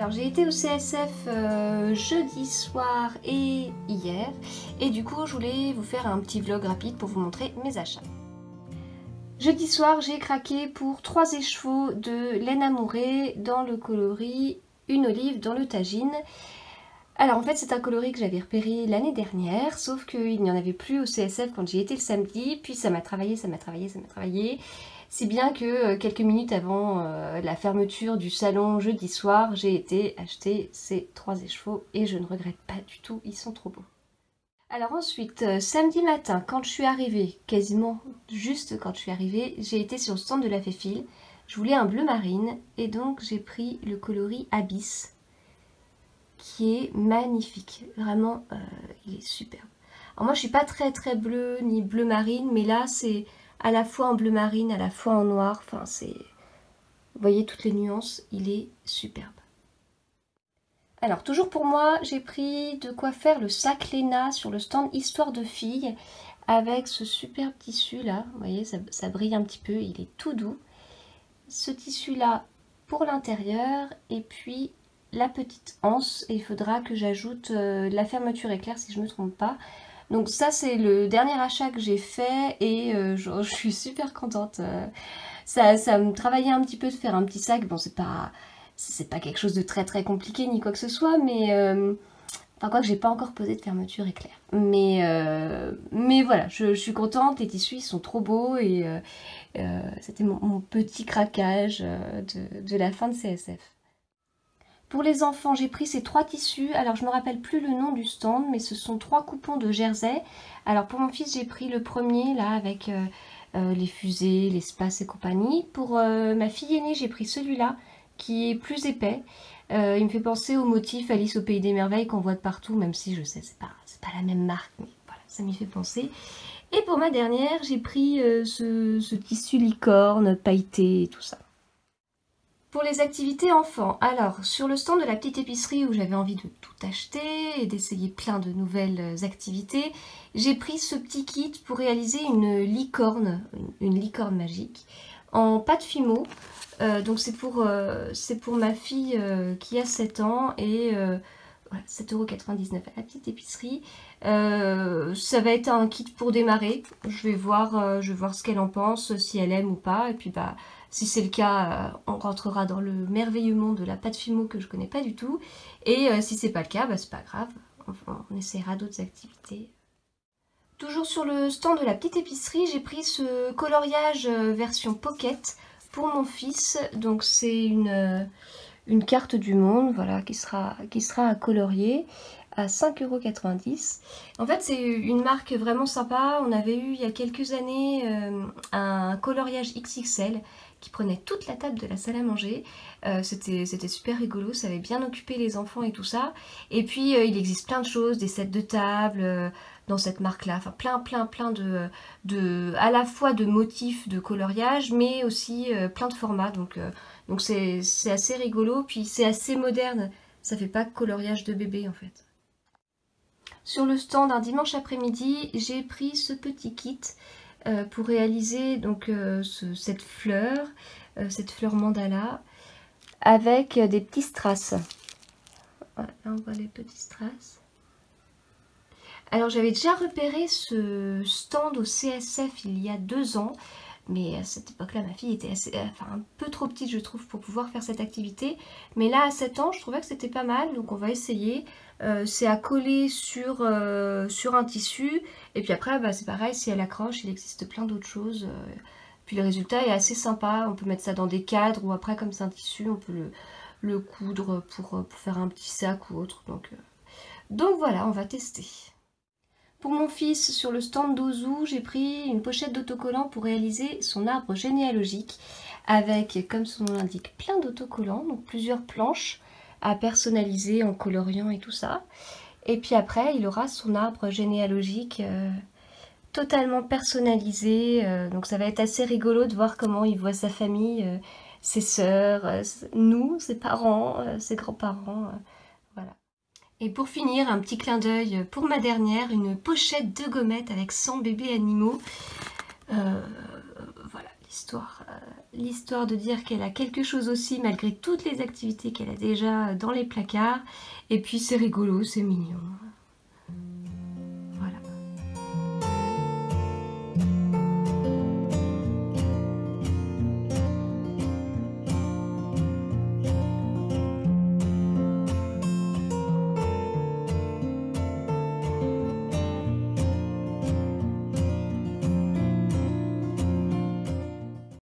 Alors j'ai été au CSF jeudi soir et hier, et du coup je voulais vous faire un petit vlog rapide pour vous montrer mes achats. Jeudi soir j'ai craqué pour 3 écheveaux de laine amourée dans le coloris Une olive dans le tagine. Alors en fait c'est un coloris que j'avais repéré l'année dernière, sauf qu'il n'y en avait plus au CSF quand j'y étais le samedi, puis ça m'a travaillé. Si bien que quelques minutes avant la fermeture du salon jeudi soir, j'ai été acheter ces 3 écheveaux et je ne regrette pas du tout, ils sont trop beaux. Alors ensuite, samedi matin, quand je suis arrivée, quasiment juste quand je suis arrivée, j'ai été sur le stand de la Féfil. Je voulais un bleu marine et donc j'ai pris le coloris Abyss qui est magnifique. Vraiment, il est superbe. Alors moi je suis pas très bleu ni bleu marine, mais là c'est à la fois en bleu marine, à la fois en noir. Enfin c'est... Vous voyez toutes les nuances, il est superbe. Alors toujours pour moi, j'ai pris de quoi faire le sac Léna sur le stand Histoire de filles avec ce superbe tissu là. Vous voyez, ça brille un petit peu, il est tout doux. Ce tissu là pour l'intérieur et puis la petite anse. Et il faudra que j'ajoute la fermeture éclair si je ne me trompe pas. Donc ça c'est le dernier achat que j'ai fait et je suis super contente. Ça me travaillait un petit peu de faire un petit sac. Bon c'est pas quelque chose de très compliqué ni quoi que ce soit, mais enfin quoi que j'ai pas encore posé de fermeture éclair. Mais voilà, je suis contente, les tissus ils sont trop beaux et c'était mon petit craquage de la fin de CSF. Pour les enfants, j'ai pris ces 3 tissus. Alors, je ne me rappelle plus le nom du stand, mais ce sont 3 coupons de jersey. Alors, pour mon fils, j'ai pris le premier, là, avec les fusées, l'espace et compagnie. Pour ma fille aînée, j'ai pris celui-là, qui est plus épais. Il me fait penser au motif Alice au Pays des Merveilles qu'on voit de partout, même si je sais, c'est pas la même marque, mais voilà, ça m'y fait penser. Et pour ma dernière, j'ai pris ce tissu licorne, pailleté et tout ça. Pour les activités enfants, alors sur le stand de la petite épicerie où j'avais envie de tout acheter et d'essayer plein de nouvelles activités, j'ai pris ce petit kit pour réaliser une licorne magique en pâte Fimo. Donc c'est pour ma fille qui a 7 ans et voilà, 7,99 € à la petite épicerie. Ça va être un kit pour démarrer. Je vais voir ce qu'elle en pense, si elle aime ou pas. Et puis bah si c'est le cas, on rentrera dans le merveilleux monde de la pâte Fimo que je connais pas du tout. Et si c'est pas le cas, bah c'est pas grave. On essaiera d'autres activités. Toujours sur le stand de la petite épicerie, j'ai pris ce coloriage version pocket pour mon fils. Donc c'est une carte du monde, voilà, qui sera à colorier à 5,90 €. En fait, c'est une marque vraiment sympa. On avait eu il y a quelques années un coloriage XXL qui prenait toute la table de la salle à manger. C'était super rigolo, ça avait bien occupé les enfants et tout ça. Et puis, il existe plein de choses, des sets de table dans cette marque-là. Enfin, plein à la fois de motifs de coloriage, mais aussi plein de formats. Donc c'est assez rigolo, puis c'est assez moderne. Ça fait pas coloriage de bébé en fait. Sur le stand un dimanche après-midi, j'ai pris ce petit kit pour réaliser donc cette fleur mandala avec des petits strass. Voilà, là on voit les petits strass. Alors j'avais déjà repéré ce stand au CSF il y a 2 ans. Mais à cette époque-là, ma fille était un peu trop petite, je trouve, pour pouvoir faire cette activité. Mais là, à 7 ans, je trouvais que c'était pas mal, donc on va essayer. C'est à coller sur un tissu. Et puis après, bah, c'est pareil, si elle accroche, il existe plein d'autres choses. Puis le résultat est assez sympa. On peut mettre ça dans des cadres, ou après, comme c'est un tissu, on peut le coudre pour faire un petit sac ou autre. Donc voilà, on va tester. Pour mon fils, sur le stand d'Ozu, j'ai pris une pochette d'autocollants pour réaliser son arbre généalogique avec, comme son nom l'indique, plein d'autocollants, donc plusieurs planches à personnaliser en coloriant et tout ça. Et puis après, il aura son arbre généalogique totalement personnalisé, donc ça va être assez rigolo de voir comment il voit sa famille, ses sœurs, nous, ses parents, ses grands-parents, voilà. Et pour finir, un petit clin d'œil pour ma dernière, une pochette de gommettes avec 100 bébés animaux. Voilà, l'histoire de dire qu'elle a quelque chose aussi malgré toutes les activités qu'elle a déjà dans les placards. Et puis c'est rigolo, c'est mignon.